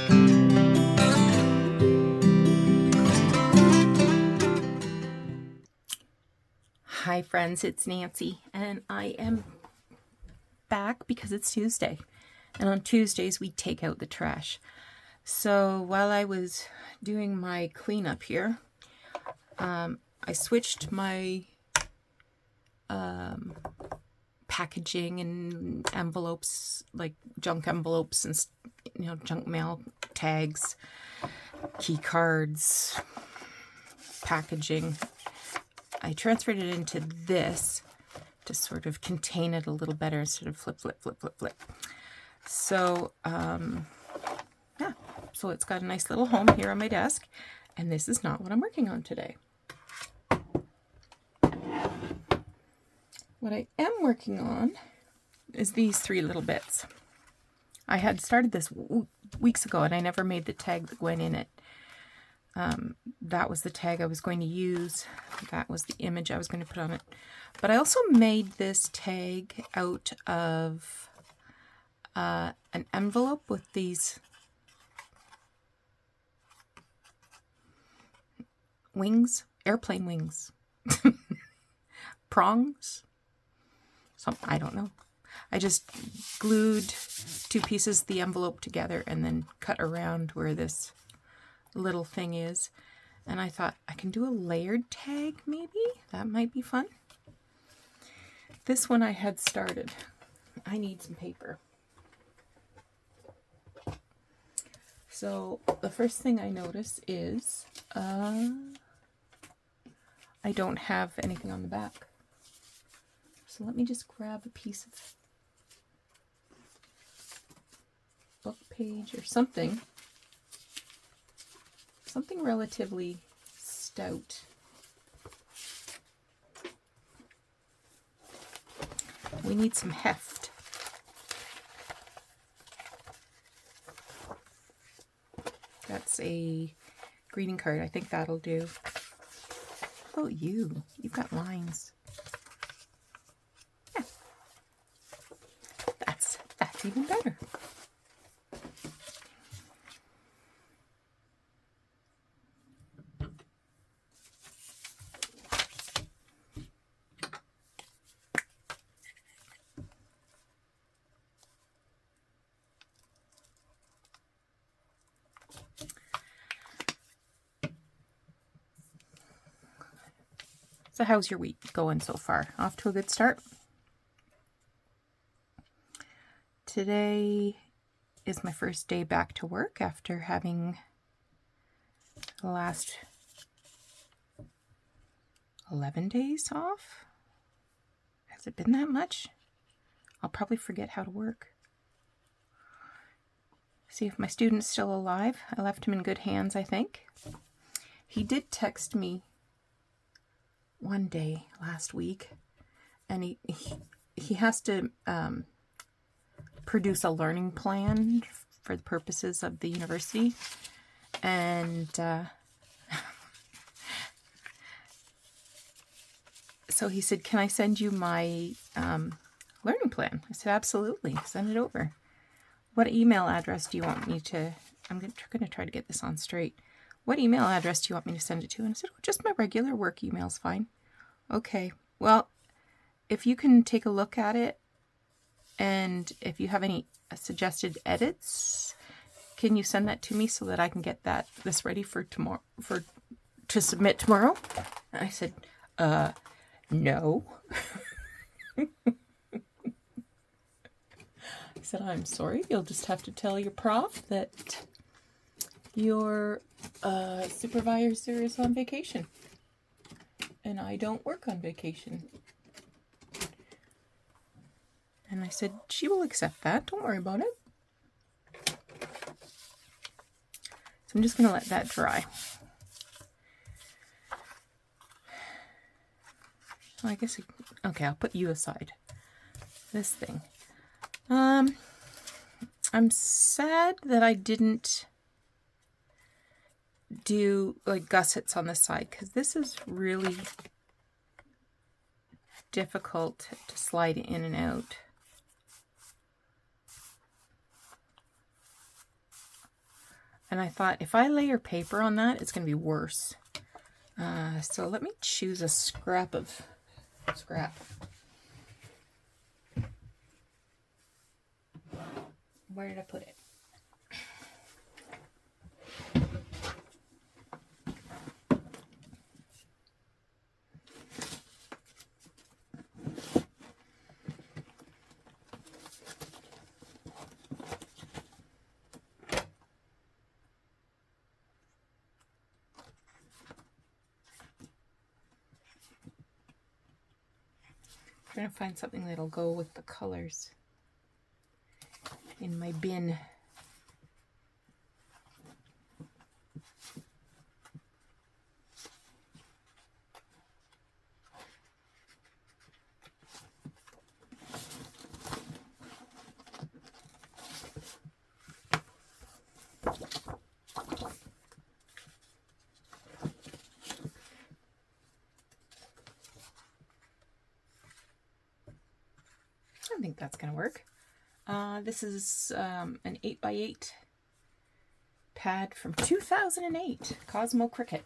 Hi friends, it's Nancy, and I am back because it's Tuesday, and on Tuesdays we take out the trash. So while I was doing my cleanup here, I switched my packaging and envelopes, like junk envelopes and junk mail tags, key cards, packaging. I transferred it into this to sort of contain it a little better instead of flip. So, yeah, so it's got a nice little home here on my desk, and this is not what I'm working on today. What I am working on is these three little bits. I had started this weeks ago, and I never made the tag that went in it. That was the tag I was going to use. That was the image I was going to put on it. But I also made this tag out of an envelope with these wings, airplane wings, prongs. I don't know. I just glued two pieces of the envelope together and then cut around where this little thing is, and I thought I can do a layered tag, maybe that might be fun. This one I had started. I need some paper. So the first thing I notice is I don't have anything on the back. So let me just grab a piece of book page or something relatively stout. We need some heft. That's a greeting card. I think that'll do. How about you? You've got lines. Yeah. That's even better. So how's your week going so far? Off to a good start? Today is my first day back to work after having the last 11 days off. Has it been that much? I'll probably forget how to work. See if my student's still alive. I left him in good hands, I think. He did text me one day last week, and he has to produce a learning plan for the purposes of the university, and so he said, can I send you my learning plan? I said, absolutely, send it over. What email address do you want me to, I'm going to try to get this on straight. What email address do you want me to send it to? And I said, oh, just my regular work email's fine. Okay, well, if you can take a look at it, and if you have any suggested edits, can you send that to me so that I can get this ready for tomorrow, to submit tomorrow? And I said, no. I said, I'm sorry, you'll just have to tell your prof that your supervisor is on vacation, and I don't work on vacation. And I said, she will accept that. Don't worry about it. So I'm just going to let that dry. Well, I guess, okay, I'll put you aside. This thing. I'm sad that I didn't do like gussets on the side, because this is really difficult to slide in and out. And I thought, if I layer paper on that, it's going to be worse. So let me choose a scrap. Where did I put it? I'm going to find something that'll go with the colors in my bin. I think that's going to work. This is an 8x8 pad from 2008, Cosmo Cricket.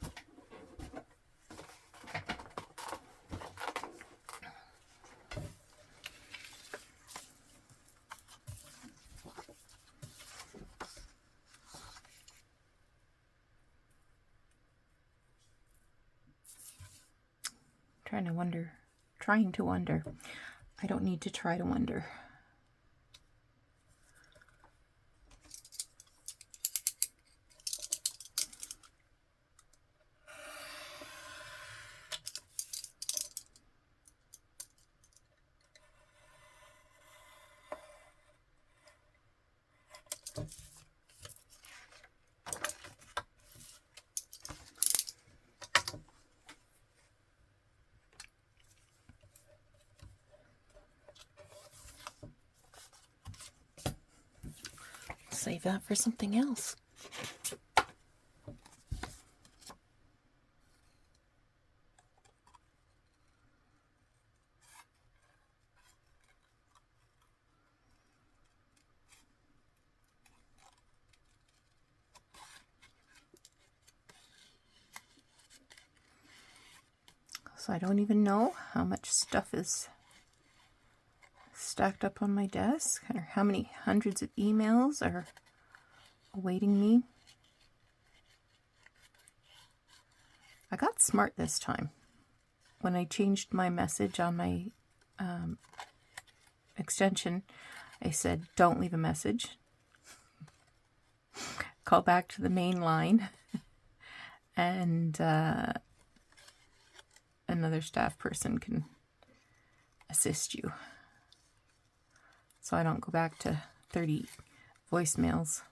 Trying to wonder. I don't need to try to wonder. Save that for something else. So I don't even know how much stuff is stacked up on my desk, or how many hundreds of emails are awaiting me. I got smart this time. When I changed my message on my extension, I said, don't leave a message. Call back to the main line, and another staff person can assist you. So I don't go back to 30 voicemails.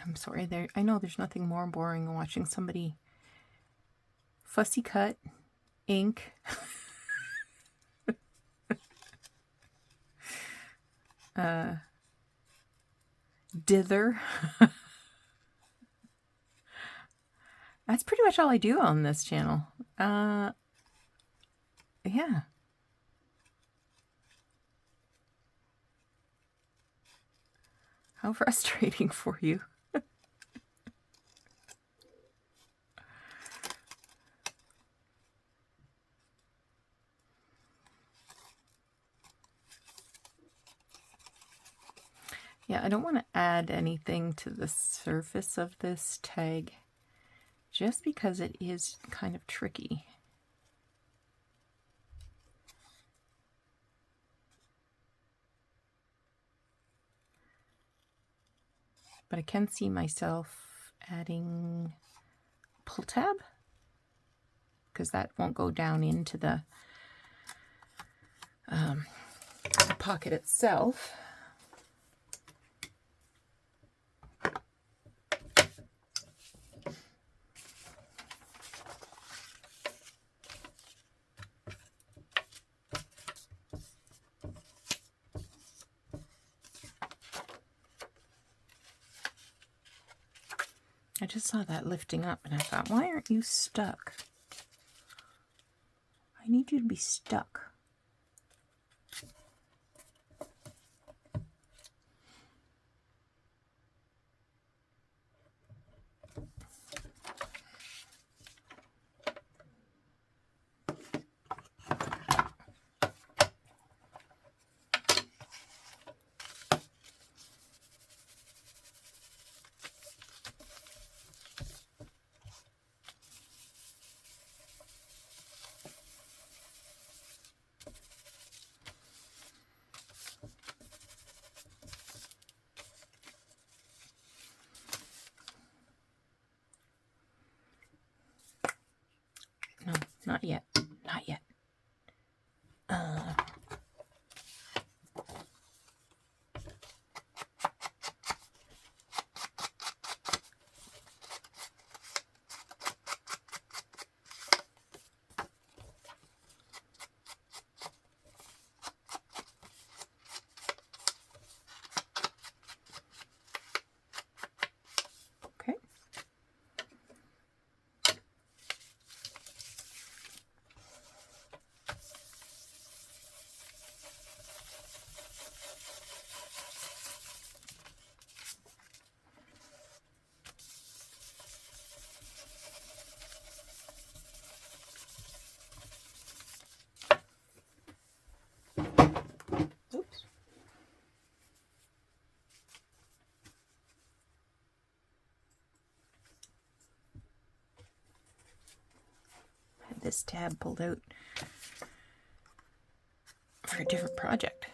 I'm sorry, I know there's nothing more boring than watching somebody fussy cut, ink, dither. That's pretty much all I do on this channel. Yeah. How frustrating for you. Yeah, I don't want to add anything to the surface of this tag just because it is kind of tricky. But I can see myself adding pull tab, because that won't go down into the pocket itself. I just saw that lifting up and I thought, why aren't you stuck? I need you to be stuck. No, not yet. Not yet. Okay. Oops. I had this tab pulled out for a different project.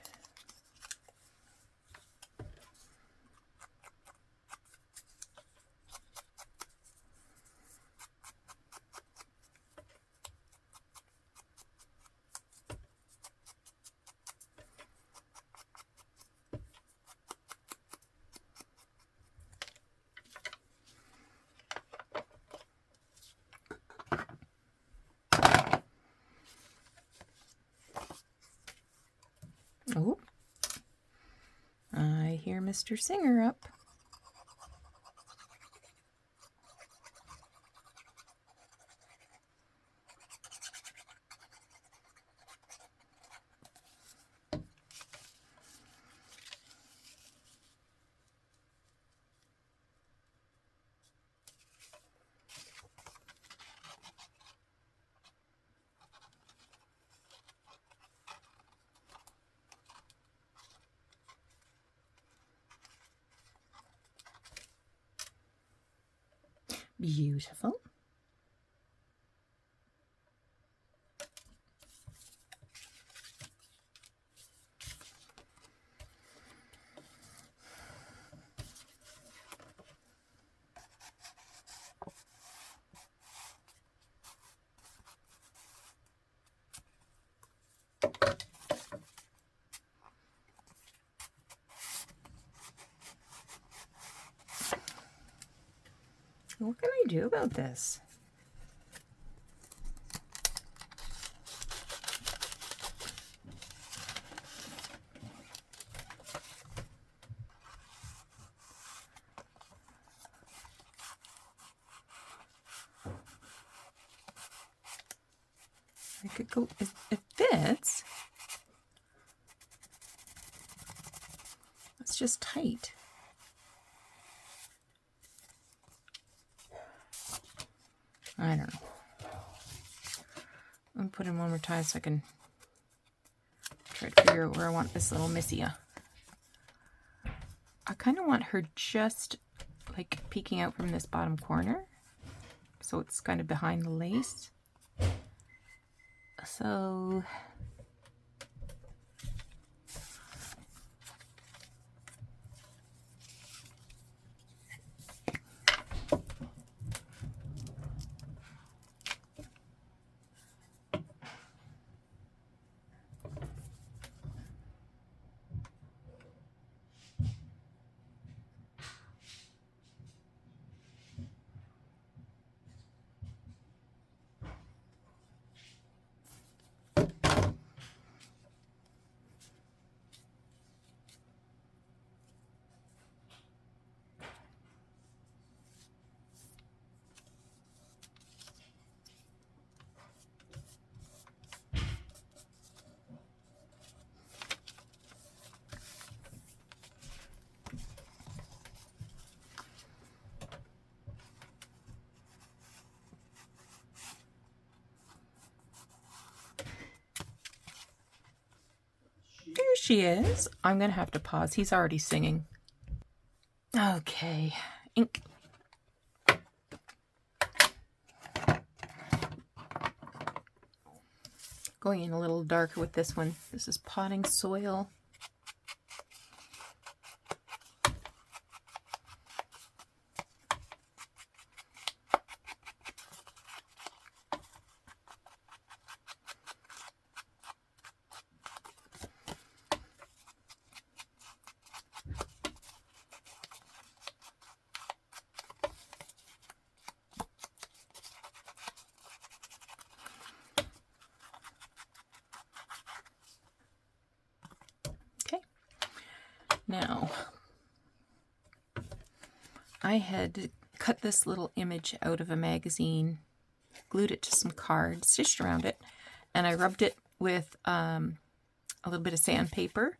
Oh, I hear Mr. Singer up. Beautiful. What can I do about this? I could go, it fits. It's just tight. I don't know. I'll put in one more time so I can try to figure out where I want this little Missia. I kind of want her just like peeking out from this bottom corner. So it's kind of behind the lace. So she is. I'm going to have to pause. He's already singing. Okay. Ink. Going in a little darker with this one. This is potting soil. Now, I had cut this little image out of a magazine, glued it to some cards, stitched around it, and I rubbed it with a little bit of sandpaper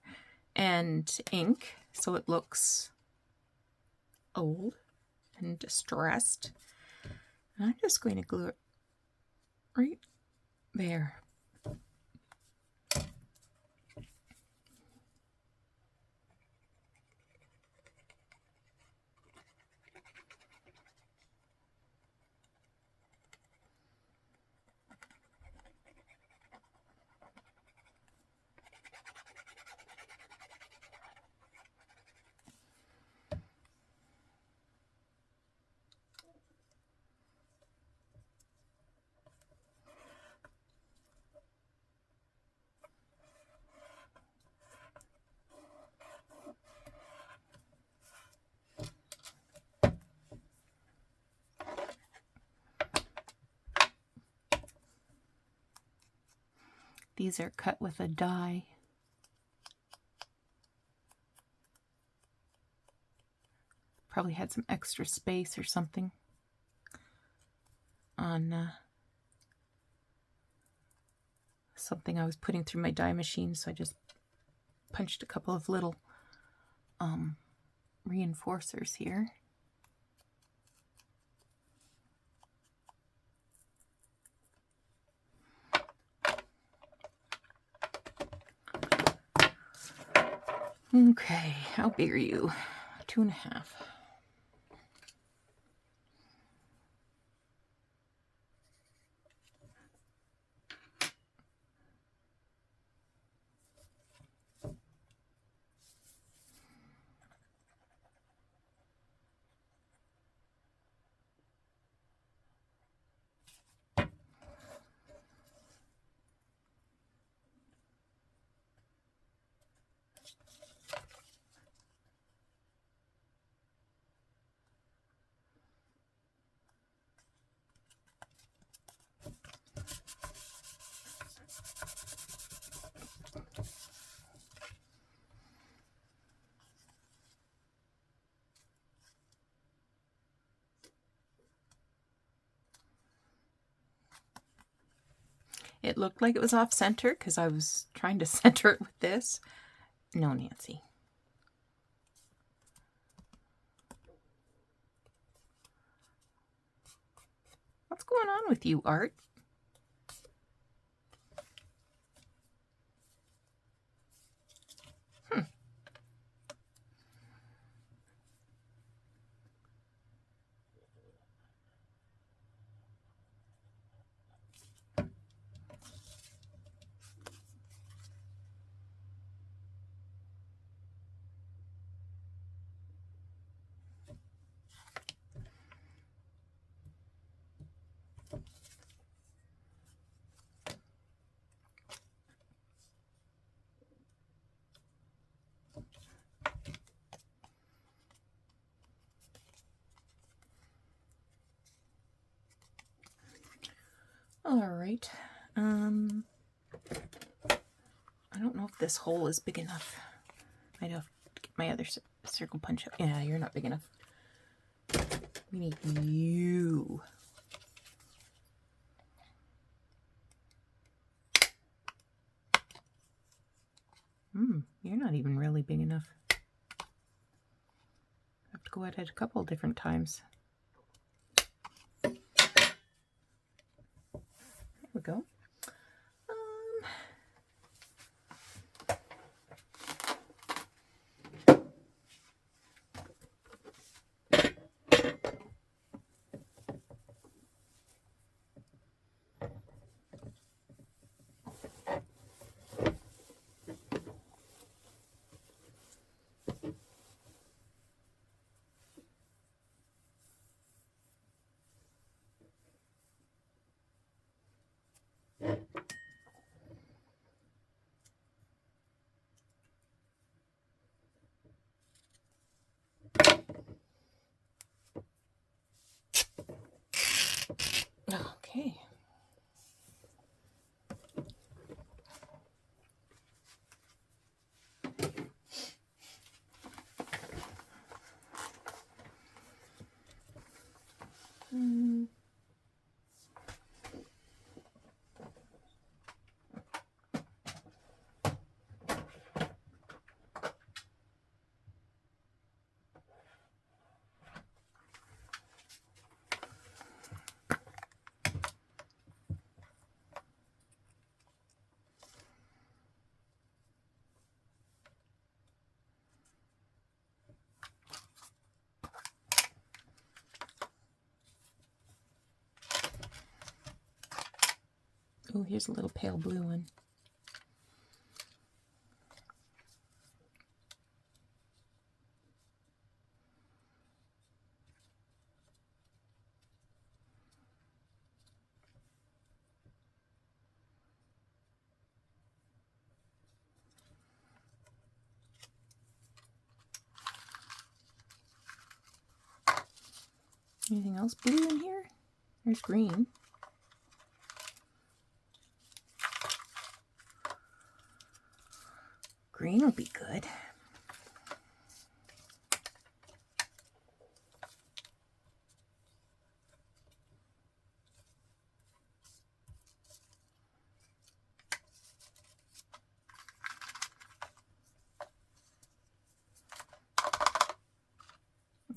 and ink so it looks old and distressed. And I'm just going to glue it right there. These are cut with a die. Probably had some extra space or something on something I was putting through my die machine, so I just punched a couple of little reinforcers here. Okay, how big are you? 2.5. It looked like it was off center because I was trying to center it with this. No, Nancy. What's going on with you, Art? All right. I don't know if this hole is big enough. I have to get my other circle punch out. Yeah, you're not big enough. We need you. You're not even really big enough. I have to go at it a couple different times. There we go. Oh, here's a little pale blue one. Anything else blue in here? There's green. Green will be good.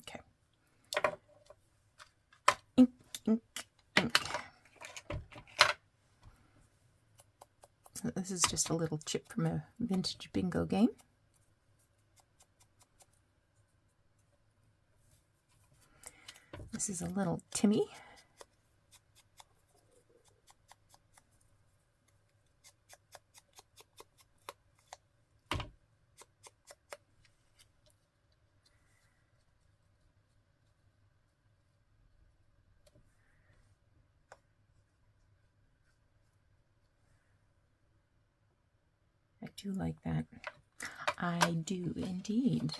Okay. Ink, ink, ink. So this is just a little chip from a vintage bingo game. This is a little Timmy. I do like that. I do indeed.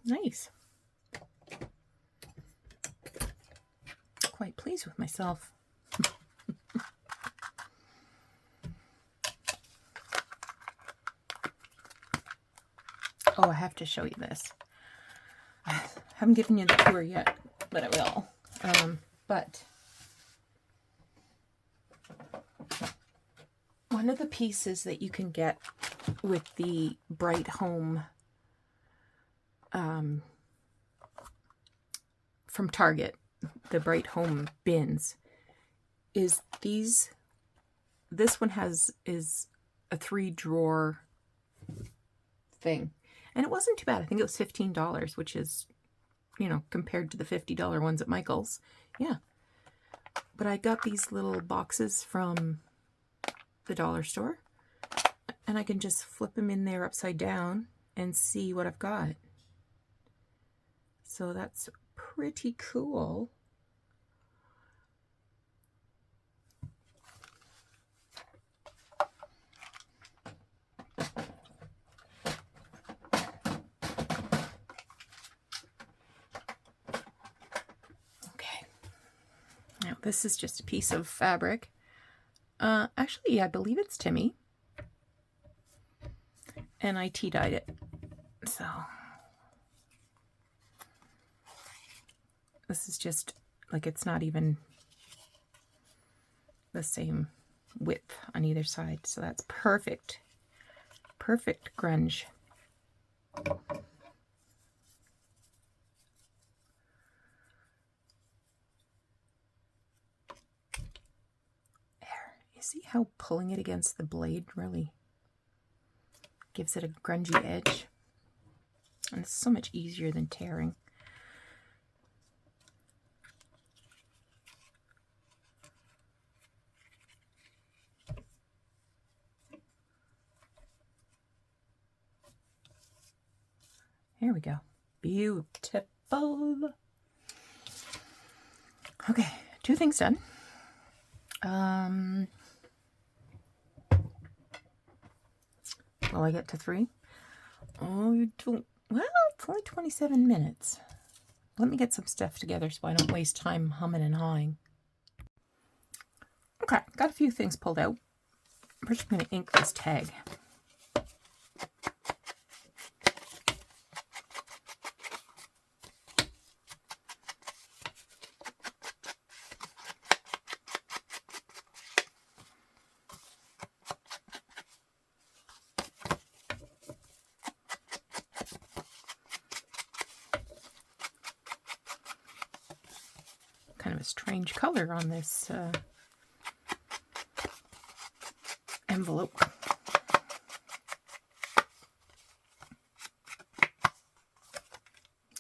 Nice. Quite pleased with myself. Oh, I have to show you this. I haven't given you the tour yet, but I will. But one of the pieces that you can get with the Bright Home from Target, the Bright Home bins, is these. This one is a 3-drawer thing, and it wasn't too bad. I think it was $15, which is, you know, compared to the $50 ones at Michael's. Yeah, but I got these little boxes from the dollar store, and I can just flip them in there upside down and see what I've got. So that's pretty cool. Okay. Now this is just a piece of fabric. Actually, I believe it's Timmy. And I tea-dyed it. So this is just, like, it's not even the same width on either side. So that's perfect. Perfect grunge. There. You see how pulling it against the blade really gives it a grungy edge? And it's so much easier than tearing. There we go. Beautiful. Okay, 2 things done. Will I get to 3? Oh, you don't. Well, it's only 27 minutes. Let me get some stuff together so I don't waste time humming and hawing. Okay, got a few things pulled out. First, I'm going to ink this tag. Kind of a strange color on this envelope.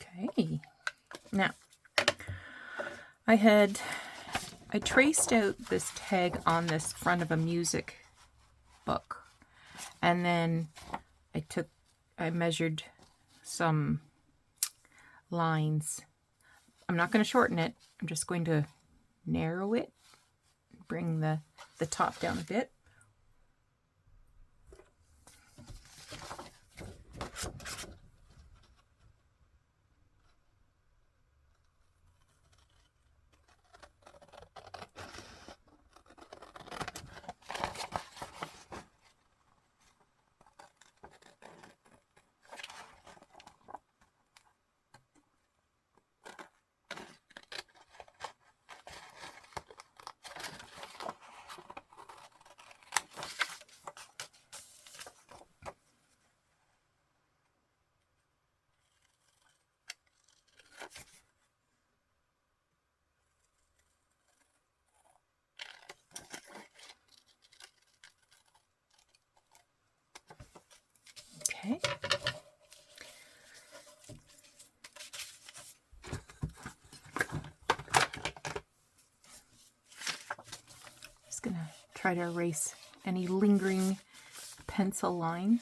Okay, now I traced out this tag on this front of a music book, and then I measured some lines. I'm not going to shorten it. I'm just going to narrow it, bring the top down a bit. Okay. Just going to try to erase any lingering pencil line.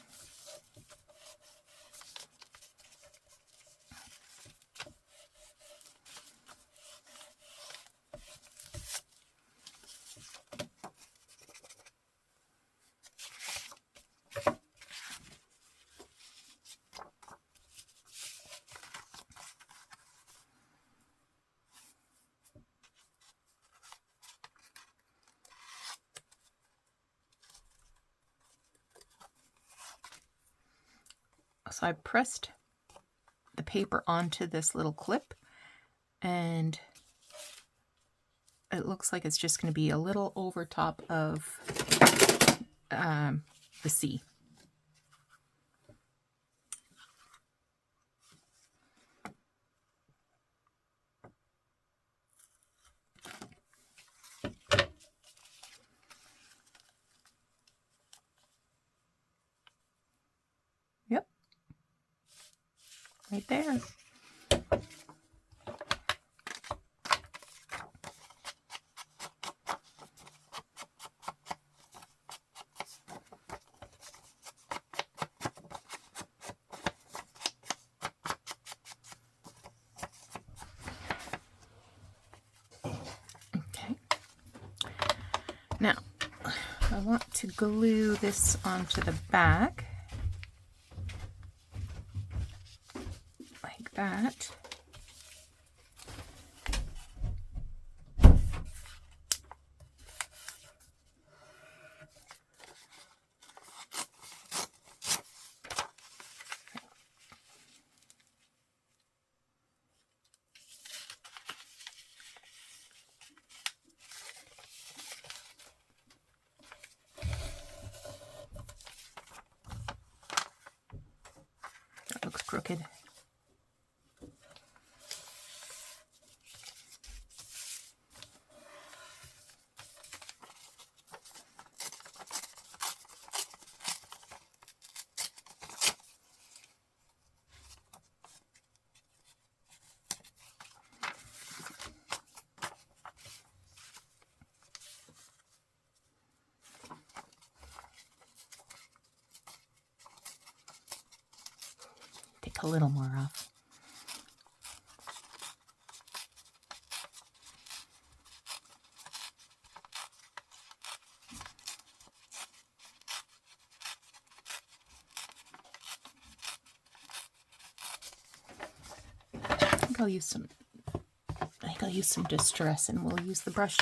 So I pressed the paper onto this little clip, and it looks like it's just going to be a little over top of the C. Yep. Right there. Okay. Now, I want to glue this onto the back. Like that. That looks crooked. Take a little more off. I'll use some distress, and we'll use the brush.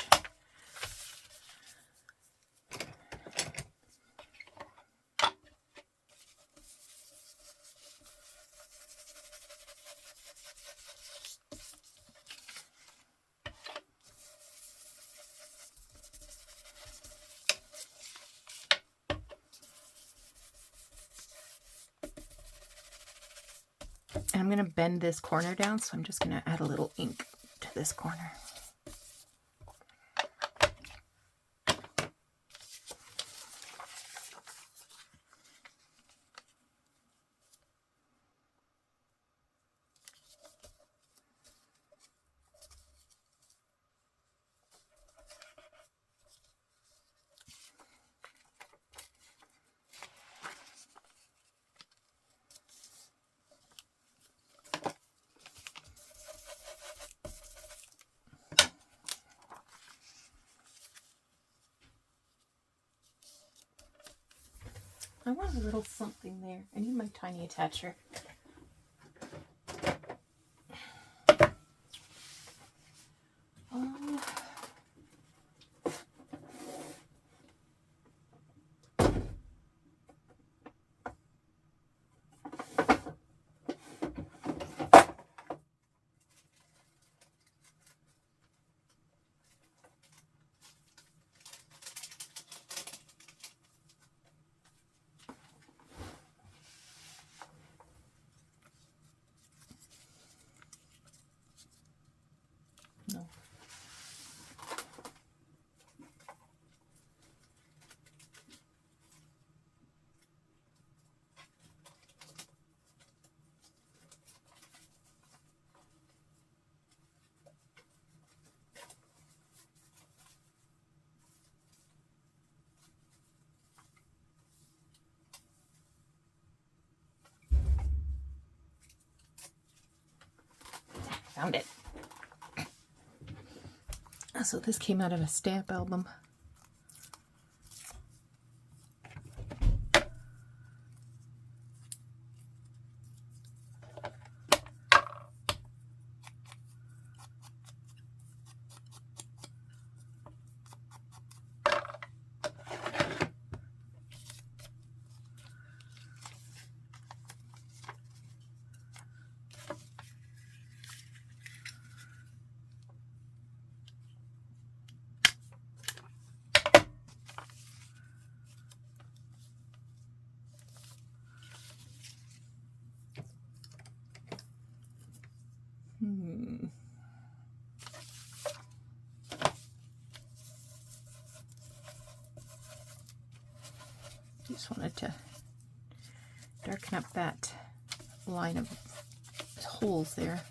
And I'm going to bend this corner down, so I'm just going to add a little ink to this corner. I want a little something there. I need my tiny attacher. No. Found it. So this came out of a stamp album. Just wanted to darken up that line of holes there.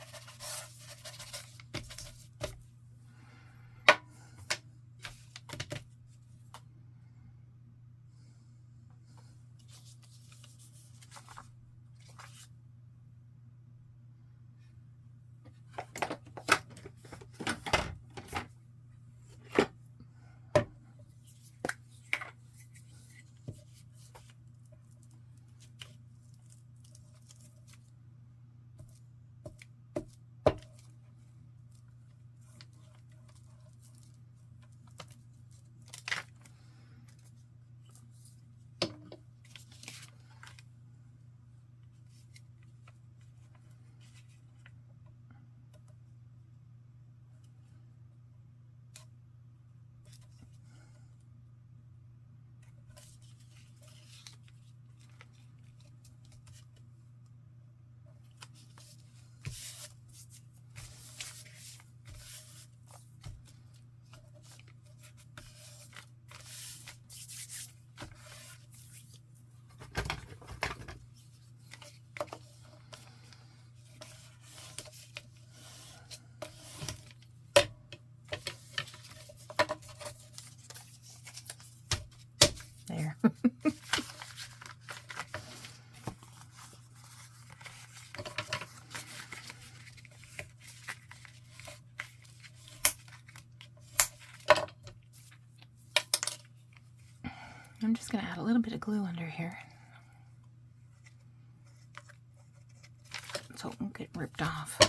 There. I'm just going to add a little bit of glue under here so it won't get ripped off.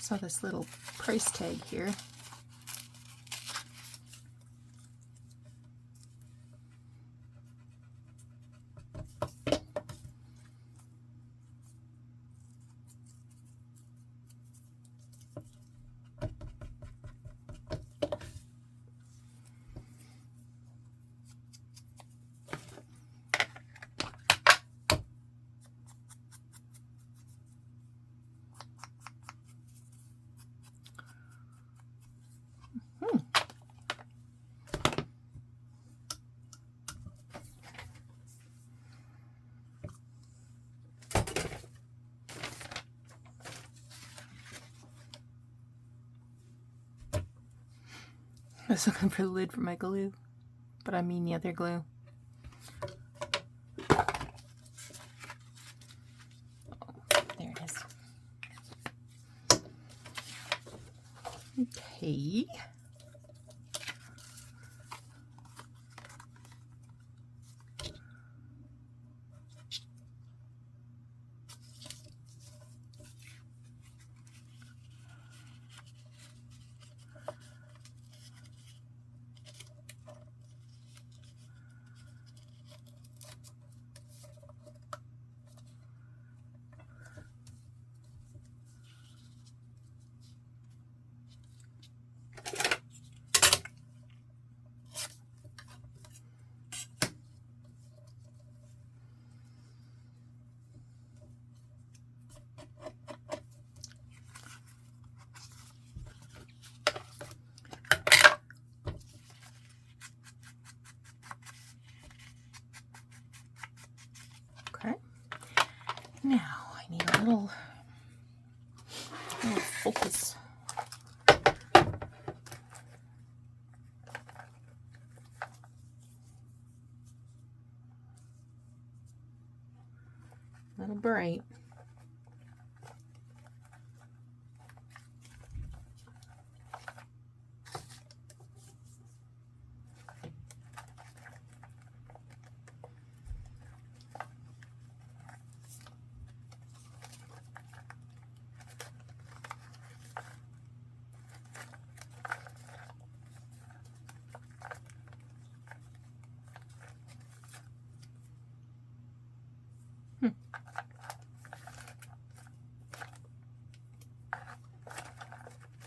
Saw this little price tag here. was looking for the lid for my glue, but I mean the other glue. There it is. Okay. Okay. Now I need a little focus. A little bright.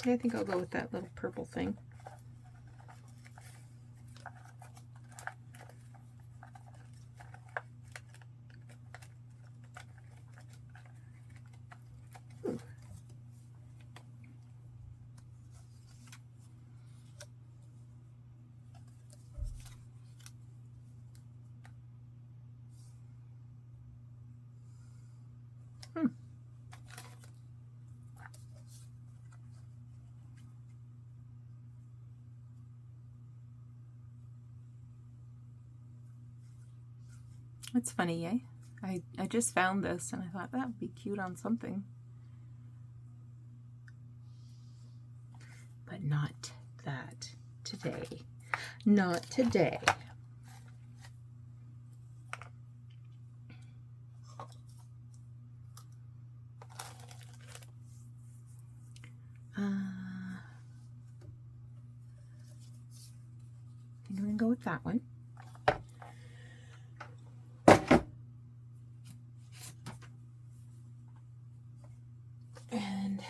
I think I'll go with that little purple thing. Ooh. It's funny, eh? I just found this and I thought that would be cute on something. But not that today. Not today. I think I'm going to go with that one. And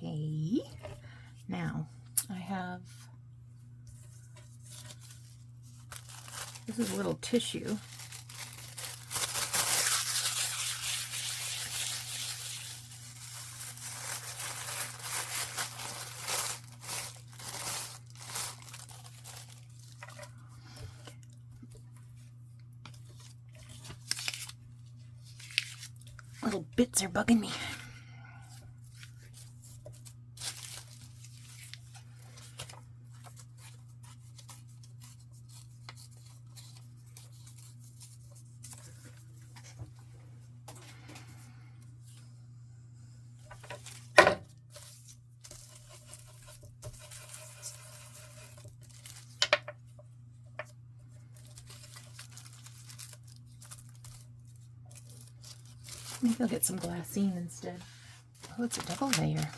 okay, now I have, this is a little tissue. Little bits are bugging me. Maybe I'll get some glassine instead. Oh, it's a double layer.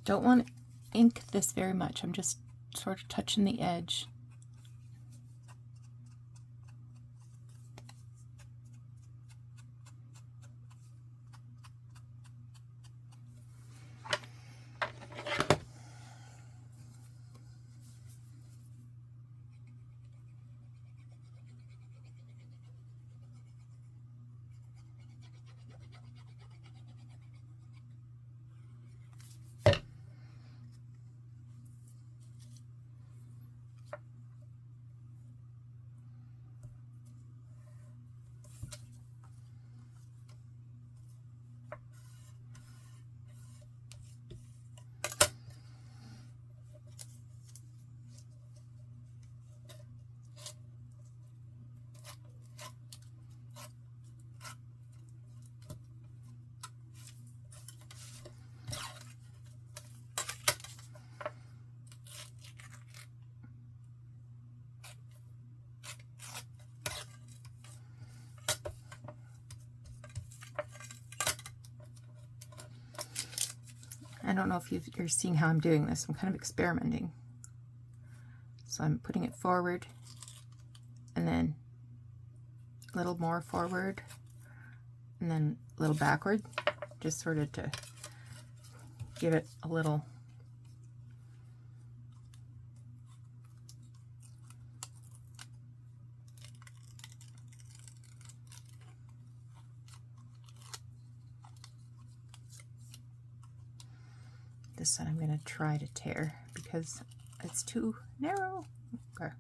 Don't want to ink this very much. I'm just sort of touching the edge. I don't know if you're seeing how I'm doing this. I'm kind of experimenting. So I'm putting it forward and then a little more forward and then a little backward, just sort of to give it a little this side I'm going to try to tear because it's too narrow. Okay.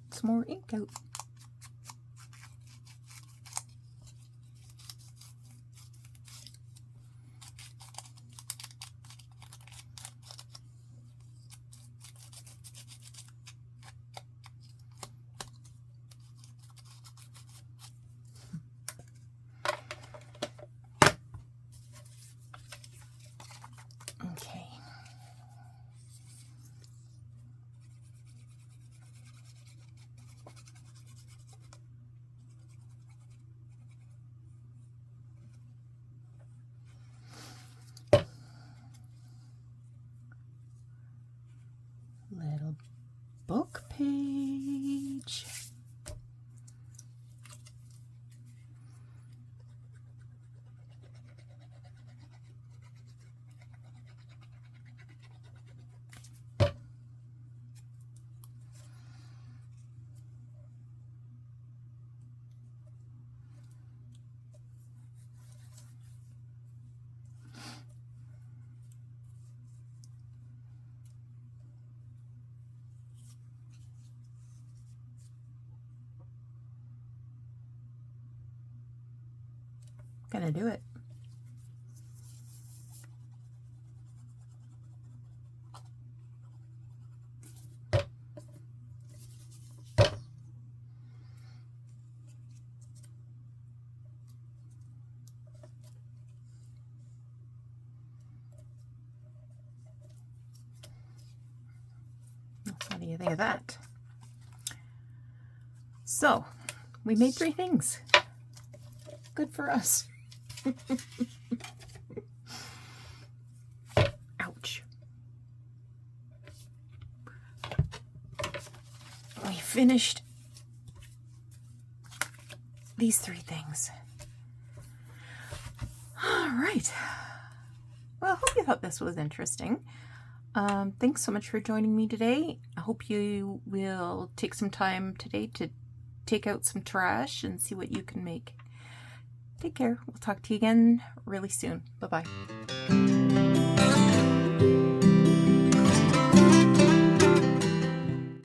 Some more ink out. Okay. Little book page. Gonna do it. What do you think of that? So, we made 3 things. Good for us. Ouch. We finished these 3 things. All right. Well, I hope you thought this was interesting. Thanks so much for joining me today. I hope you will take some time today to take out some trash and see what you can make. Take care. We'll talk to you again really soon. Bye-bye.